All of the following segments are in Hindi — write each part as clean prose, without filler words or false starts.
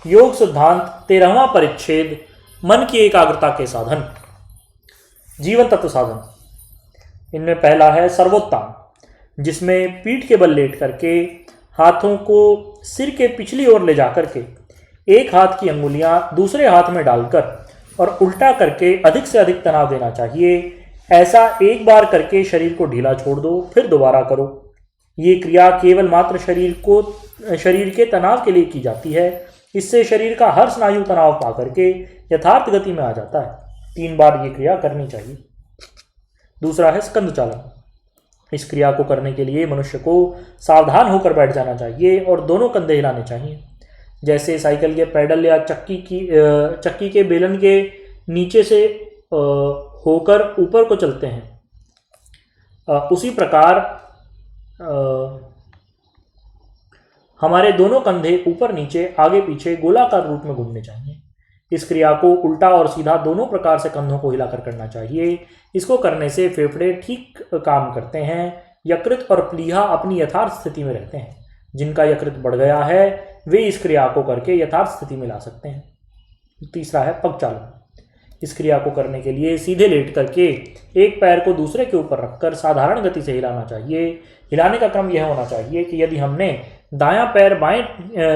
योग सिद्धांत 13वां परिच्छेद मन की एकाग्रता के साधन। जीवन तत्व साधन। इनमें पहला है सर्वोत्तान, जिसमें पीठ के बल लेट करके हाथों को सिर के पिछली ओर ले जाकर के एक हाथ की अंगुलियां दूसरे हाथ में डालकर और उल्टा करके अधिक से अधिक तनाव देना चाहिए। ऐसा एक बार करके शरीर को ढीला छोड़ दो, फिर दोबारा करो। ये क्रिया केवल मात्र शरीर के तनाव के लिए की जाती है। इससे शरीर का हर स्नायु तनाव पा करके यथार्थ गति में आ जाता है। 3 बार ये क्रिया करनी चाहिए। दूसरा है स्कंद चालन। इस क्रिया को करने के लिए मनुष्य को सावधान होकर बैठ जाना चाहिए और दोनों कंधे हिलाने चाहिए। जैसे साइकिल के पैडल या चक्की के बेलन के नीचे से होकर ऊपर को चलते हैं, उसी प्रकार हमारे दोनों कंधे ऊपर नीचे आगे पीछे गोलाकार रूप में घूमने चाहिए। इस क्रिया को उल्टा और सीधा दोनों प्रकार से कंधों को हिलाकर करना चाहिए। इसको करने से फेफड़े ठीक काम करते हैं। यकृत और प्लीहा अपनी यथार्थ स्थिति में रहते हैं। जिनका यकृत बढ़ गया है वे इस क्रिया को करके यथार्थ स्थिति में ला सकते हैं। तीसरा है पग चालन। इस क्रिया को करने के लिए सीधे लेट करके एक पैर को दूसरे के ऊपर रखकर साधारण गति से हिलाना चाहिए। हिलाने का क्रम यह होना चाहिए कि यदि हमने दायां पैर बाएं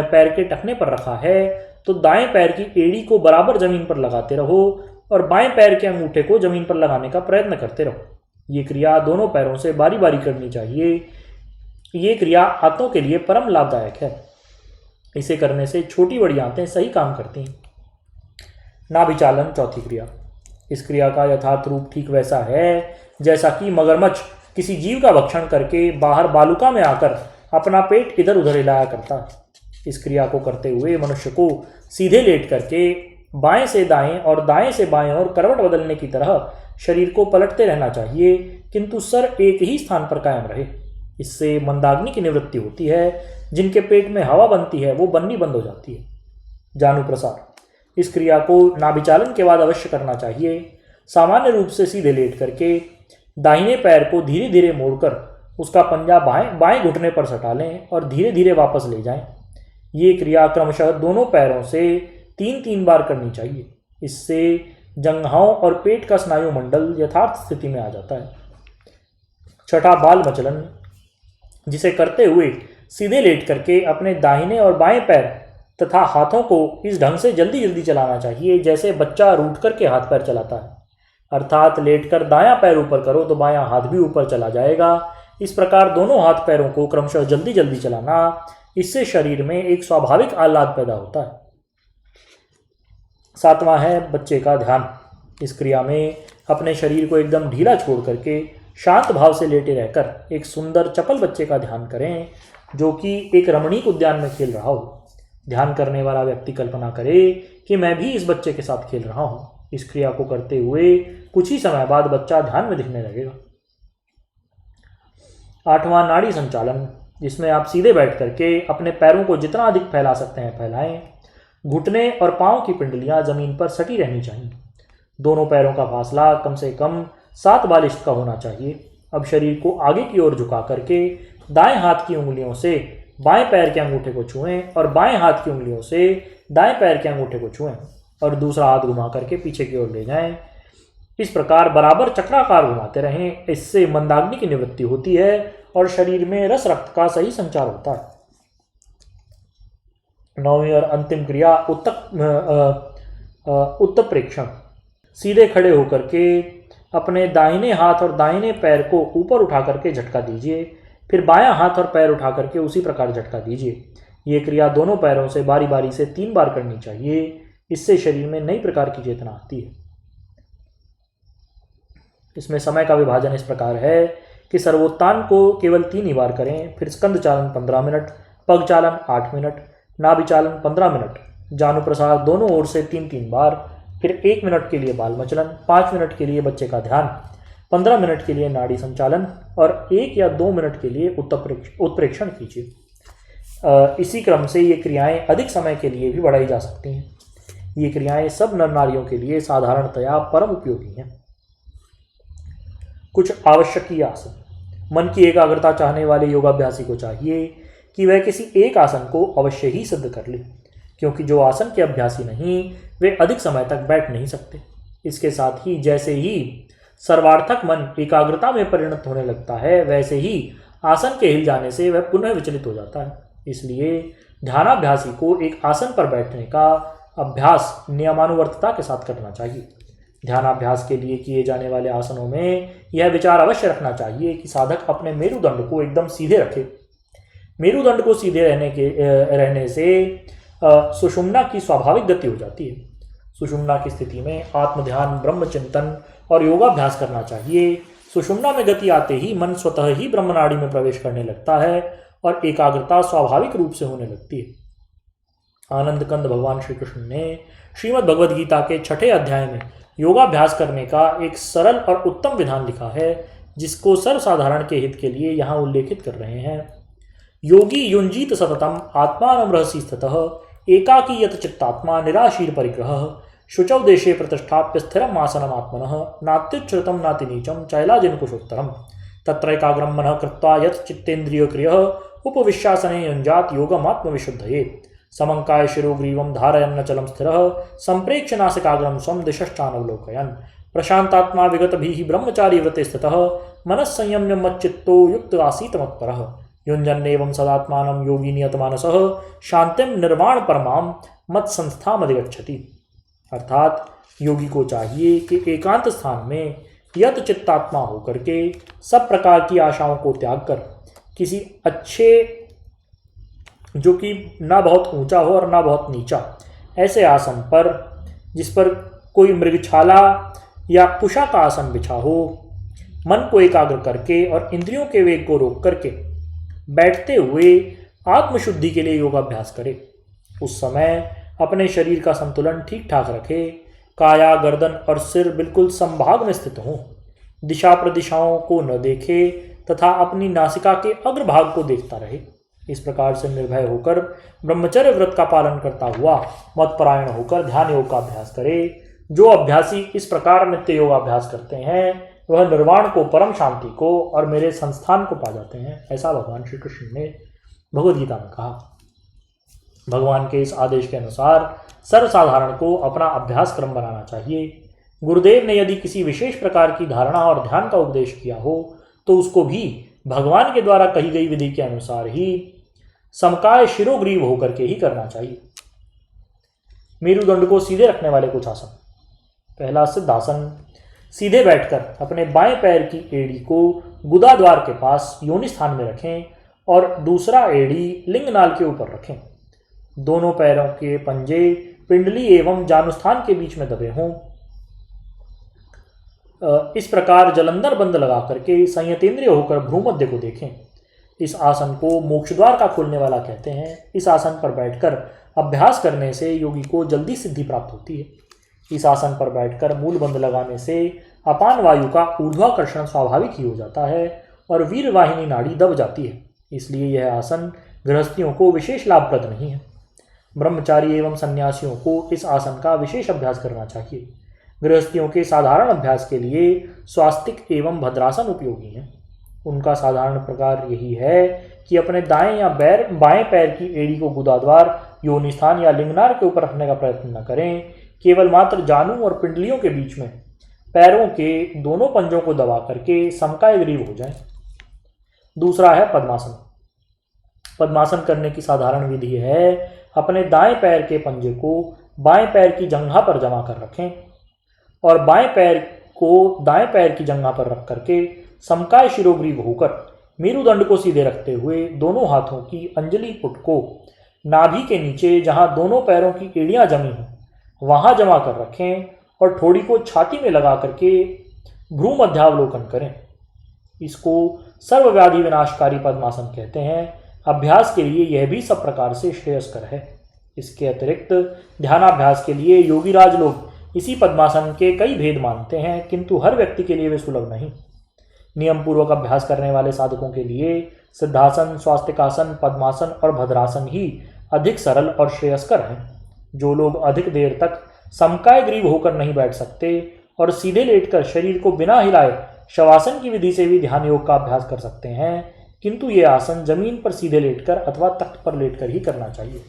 पैर के टखने पर रखा है तो दाएं पैर की एड़ी को बराबर जमीन पर लगाते रहो और बाएं पैर के अंगूठे को जमीन पर लगाने का प्रयत्न करते रहो। ये क्रिया दोनों पैरों से बारी बारी करनी चाहिए। ये क्रिया आंतों के लिए परम लाभदायक है। इसे करने से छोटी बड़ी आंतें सही काम करती हैं। नाभिचालन, चौथी क्रिया। इस क्रिया का यथार्थ रूप ठीक वैसा है जैसा कि मगरमच्छ किसी जीव का भक्षण करके बाहर बालुका में आकर अपना पेट इधर उधर हिलाया करता है। इस क्रिया को करते हुए मनुष्य को सीधे लेट करके बाएं से दाएं और दाएं से बाएं और करवट बदलने की तरह शरीर को पलटते रहना चाहिए, किंतु सर एक ही स्थान पर कायम रहे। इससे मंदाग्नि की निवृत्ति होती है। जिनके पेट में हवा बनती है वो बननी बंद हो जाती है। जानु प्रसार। इस क्रिया को नाभिचालन के बाद अवश्य करना चाहिए। सामान्य रूप से सीधे लेट करके दाहिने पैर को धीरे धीरे मोड़कर उसका पंजा बाएं घुटने पर सटा लें और धीरे धीरे वापस ले जाएं। ये क्रिया क्रमशः दोनों पैरों से 3-3 बार करनी चाहिए। इससे जंघाओं और पेट का स्नायु मंडल यथार्थ स्थिति में आ जाता है। छठा बाल मचलन, जिसे करते हुए सीधे लेट करके अपने दाहिने और बाएं पैर तथा हाथों को इस ढंग से जल्दी जल्दी चलाना चाहिए जैसे बच्चा रूठ करके हाथ पैर चलाता है। अर्थात लेटकर दायां पैर ऊपर करो तो बायां हाथ भी ऊपर चला जाएगा। इस प्रकार दोनों हाथ पैरों को क्रमशः जल्दी जल्दी चलाना। इससे शरीर में एक स्वाभाविक आह्लाद पैदा होता है। 7वां है बच्चे का ध्यान। इस क्रिया में अपने शरीर को एकदम ढीला छोड़ करके शांत भाव से लेटे रहकर एक सुंदर चपल बच्चे का ध्यान करें जो कि एक रमणीक उद्यान में खेल रहा हो। ध्यान करने वाला व्यक्ति कल्पना करे कि मैं भी इस बच्चे के साथ खेल रहा हूँ। इस क्रिया को करते हुए कुछ ही समय बाद बच्चा ध्यान में दिखने लगेगा। 8वां नाड़ी संचालन, जिसमें आप सीधे बैठ करके अपने पैरों को जितना अधिक फैला सकते हैं फैलाएं। घुटने और पांव की पिंडलियां जमीन पर सटी रहनी चाहिए। दोनों पैरों का फासला कम से कम 7 बालिश्त का होना चाहिए। अब शरीर को आगे की ओर झुका करके दाएं हाथ की उंगलियों से बाएं पैर के अंगूठे को छुएं और बाएं हाथ की उंगलियों से दाएं पैर के अंगूठे को छुएं और दूसरा हाथ घुमा करके पीछे की ओर ले जाएं। इस प्रकार बराबर चक्राकार घुमाते रहें। इससे मंदाग्नि की निवृत्ति होती है और शरीर में रस रक्त का सही संचार होता है। 9वीं और अंतिम क्रिया उत्तप्रेक्षण। सीधे खड़े होकर के अपने दाहिने हाथ और दाहिने पैर को ऊपर उठा करके झटका दीजिए। फिर बायां हाथ और पैर उठा करके उसी प्रकार झटका दीजिए। ये क्रिया दोनों पैरों से बारी बारी से 3 बार करनी चाहिए। इससे शरीर में नई प्रकार की चेतना आती है। इसमें समय का विभाजन इस प्रकार है कि सर्वोत्तान को केवल 3 ही बार करें, फिर स्कंद चालन 15 मिनट, पग चालन 8 मिनट, नाभि चालन 15 मिनट, जानु प्रसार दोनों ओर से 3-3 बार, फिर 1 मिनट के लिए बाल मचलन, 5 मिनट के लिए बच्चे का ध्यान, 15 मिनट के लिए नाड़ी संचालन और 1 या 2 मिनट के लिए उत्प्रेक्षण कीजिए। इसी क्रम से ये क्रियाएं अधिक समय के लिए भी बढ़ाई जा सकती हैं। ये क्रियाएं सब नर नारियों के लिए साधारणतया परम उपयोगी हैं। कुछ आवश्यकीय आसन। मन की एकाग्रता चाहने वाले योगाभ्यासी को चाहिए कि वह किसी एक आसन को अवश्य ही सिद्ध कर ले। क्योंकि जो आसन के अभ्यासी नहीं वे अधिक समय तक बैठ नहीं सकते। इसके साथ ही जैसे ही सर्वार्थक मन एकाग्रता में परिणत होने लगता है, वैसे ही आसन के हिल जाने से वह पुनः विचलित हो जाता है। इसलिए ध्यानाभ्यासी को एक आसन पर बैठने का अभ्यास नियमानुवर्तता के साथ करना चाहिए। ध्यानाभ्यास के लिए किए जाने वाले आसनों में यह विचार अवश्य रखना चाहिए कि साधक अपने मेरुदंड को एकदम सीधे रखे। मेरुदंड को सीधे रहने से सुषुम्ना की स्वाभाविक गति हो जाती है। सुषुम्ना की स्थिति में आत्मध्यान, ब्रह्मचिंतन और योगाभ्यास करना चाहिए। सुषुम्ना में गति आते ही मन स्वतः ही ब्रह्मनाड़ी में प्रवेश करने लगता है और एकाग्रता स्वाभाविक रूप से होने लगती है। आनंद कंद भगवान श्री कृष्ण ने श्रीमद् भगवद गीता के 6ठे अध्याय में योगाभ्यास करने का एक सरल और उत्तम विधान लिखा है, जिसको सर्वसाधारण के हित के लिए यहाँ उल्लेखित कर रहे हैं। योगी युंजीत सततम आत्मानं रहसि स्थितः एकाकी यत चित्तात्मा निराशीर परिग्रह शुचौ देशे प्रतिष्ठाप्य स्थिरम आसनम आत्मनः नात्युच्छ्रितम नाति नीचम चैलाजिन कुशोत्तरम तत्रैकाग्रम मनः कृत्वा यत् चित्तेन्द्रिय क्रियः उपविश्यासने युञ्जात योगमात्म विशुद्धये समंकाय शिरोग्रीवं धारयन्नचलं स्थिरः संप्रेक्ष्य नासिकाग्रं स्वं दिशश्चानवलोकयन् प्रशांतात्मा विगतभिः ब्रह्मचारी व्रते स्थितः मनस्संयम्य मच्चित्तो युक्त आसीत मत्परः युञ्जन्नेवं सदात्मानं योगी नियतमानसः शांतिं निर्वाण परमां मत्संस्थामधिगच्छति। अर्थात योगी को चाहिए कि एकांत स्थान में यत चित्तात्मा होकर के सब प्रकार की आशाओं को त्याग कर किसी अच्छे, जो कि ना बहुत ऊंचा हो और ना बहुत नीचा, ऐसे आसन पर जिस पर कोई मृगछाला या कुशा का आसन बिछा हो, मन को एकाग्र करके और इंद्रियों के वेग को रोक करके बैठते हुए आत्मशुद्धि के लिए योगाभ्यास करे। उस समय अपने शरीर का संतुलन ठीक ठाक रखे, काया, गर्दन और सिर बिल्कुल संभाग में स्थित हों, दिशा प्रदिशाओं को न देखे तथा अपनी नासिका के अग्रभाग को देखता रहे। इस प्रकार से निर्भय होकर ब्रह्मचर्य व्रत का पालन करता हुआ मतपरायण होकर ध्यान योग का अभ्यास करे। जो अभ्यासी इस प्रकार नित्य योगाभ्यास करते हैं वह निर्वाण को, परम शांति को और मेरे संस्थान को पा जाते हैं, ऐसा भगवान श्री कृष्ण ने भगवद गीता में कहा। भगवान के इस आदेश के अनुसार सर्वसाधारण को अपना अभ्यास क्रम बनाना चाहिए। गुरुदेव ने यदि किसी विशेष प्रकार की धारणा और ध्यान का उपदेश किया हो तो उसको भी भगवान के द्वारा कही गई विधि के अनुसार ही समकाय शिरोग्रीव होकर के ही करना चाहिए। मेरुदंड को सीधे रखने वाले कुछ आसन। पहला सिद्धासन। सीधे बैठकर अपने बाएं पैर की एड़ी को गुदा द्वार के पास योनि स्थान में रखें और दूसरा एड़ी लिंगनाल के ऊपर रखें। दोनों पैरों के पंजे पिंडली एवं जानुस्थान के बीच में दबे हों। इस प्रकार जलंधर बंद लगा करके संयतेंद्रिय होकर भ्रूमध्य को देखें। इस आसन को मोक्ष द्वार का खोलने वाला कहते हैं। इस आसन पर बैठकर अभ्यास करने से योगी को जल्दी सिद्धि प्राप्त होती है। इस आसन पर बैठकर मूल बंद लगाने से अपान वायु का ऊर्ध्वाकर्षण स्वाभाविक ही हो जाता है और वीरवाहिनी नाड़ी दब जाती है। इसलिए यह आसन गृहस्थियों को विशेष लाभप्रद नहीं है। ब्रह्मचारी एवं सन्यासियों को इस आसन का विशेष अभ्यास करना चाहिए। गृहस्थियों के साधारण अभ्यास के लिए स्वास्तिक एवं भद्रासन उपयोगी हैं। उनका साधारण प्रकार यही है कि अपने दाएं या बाएं पैर की एड़ी को गुदाद्वार, योनि स्थान या लिंगनार के ऊपर रखने का प्रयत्न न करें। केवल मात्र जानू और पिंडलियों के बीच में पैरों के दोनों पंजों को दबा करके समकाय ग्रीव हो जाएं। दूसरा है पद्मासन। पद्मासन करने की साधारण विधि है अपने दाएं पैर के पंजे को बाएं पैर की जंघा पर जमा कर रखें और बाएं पैर को दाएं पैर की जंघा पर रख करके समकाय शिरोग्रीव होकर मेरुदंड को सीधे रखते हुए दोनों हाथों की अंजलि पुट को नाभि के नीचे, जहां दोनों पैरों की एड़ियां जमी हों, वहां जमा कर रखें और ठोड़ी को छाती में लगा करके भ्रू मध्यावलोकन करें। इसको सर्वव्याधि विनाशकारी पद्मासन कहते हैं। अभ्यास के लिए यह भी सब प्रकार से श्रेयस्कर है। इसके अतिरिक्त ध्यानाभ्यास के लिए योगीराज लोग इसी पद्मासन के कई भेद मानते हैं, किंतु हर व्यक्ति के लिए वे सुलभ नहीं। नियम पूर्वक अभ्यास करने वाले साधकों के लिए सिद्धासन, स्वास्तिकासन, पद्मासन और भद्रासन ही अधिक सरल और श्रेयस्कर हैं। जो लोग अधिक देर तक समकाय ग्रीव होकर नहीं बैठ सकते और सीधे लेटकर शरीर को बिना हिलाए शवासन की विधि से भी ध्यान योग का अभ्यास कर सकते हैं, किंतु ये आसन जमीन पर सीधे लेटकर अथवा तख्त पर लेटकर ही करना चाहिए।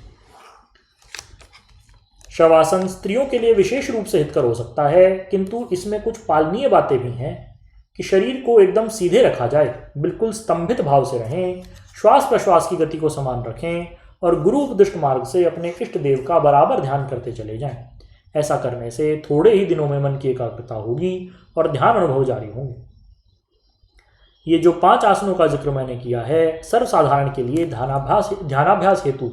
शवासन स्त्रियों के लिए विशेष रूप से हितकर हो सकता है, किंतु इसमें कुछ पालनीय बातें भी हैं कि शरीर को एकदम सीधे रखा जाए, बिल्कुल स्तंभित भाव से रहें, श्वास प्रश्वास की गति को समान रखें और गुरु उपदिष्ट मार्ग से अपने इष्ट देव का बराबर ध्यान करते चले जाएं। ऐसा करने से थोड़े ही दिनों में मन की एकाग्रता होगी और ध्यान अनुभव जारी होंगे। ये जो 5 आसनों का जिक्र मैंने किया है सर्वसाधारण के लिए ध्यानाभ्यास हेतु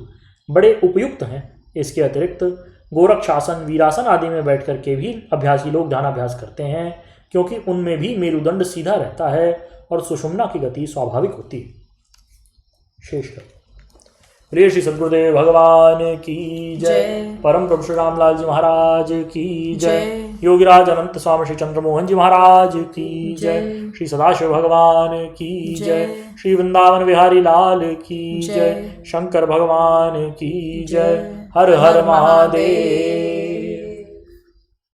बड़े उपयुक्त हैं। इसके अतिरिक्त गोरक्षासन, वीरासन आदि में बैठ कर के भी अभ्यासी लोग ध्यानाभ्यास करते हैं, क्योंकि उनमें भी मेरुदंड सीधा रहता है और सुषुम्ना की गति स्वाभाविक होती है। शेष प्रिय श्री सद्गुरुदेव भगवान की जय। परम प्रभु श्री रामलाल जी महाराज की जय। योगीराज अनंत स्वामी श्री चंद्रमोहन जी महाराज की जय। श्री सदाशिव भगवान की जय। श्री वृंदावन बिहारी लाल की जय। शंकर भगवान की जय। हर हर महादेव।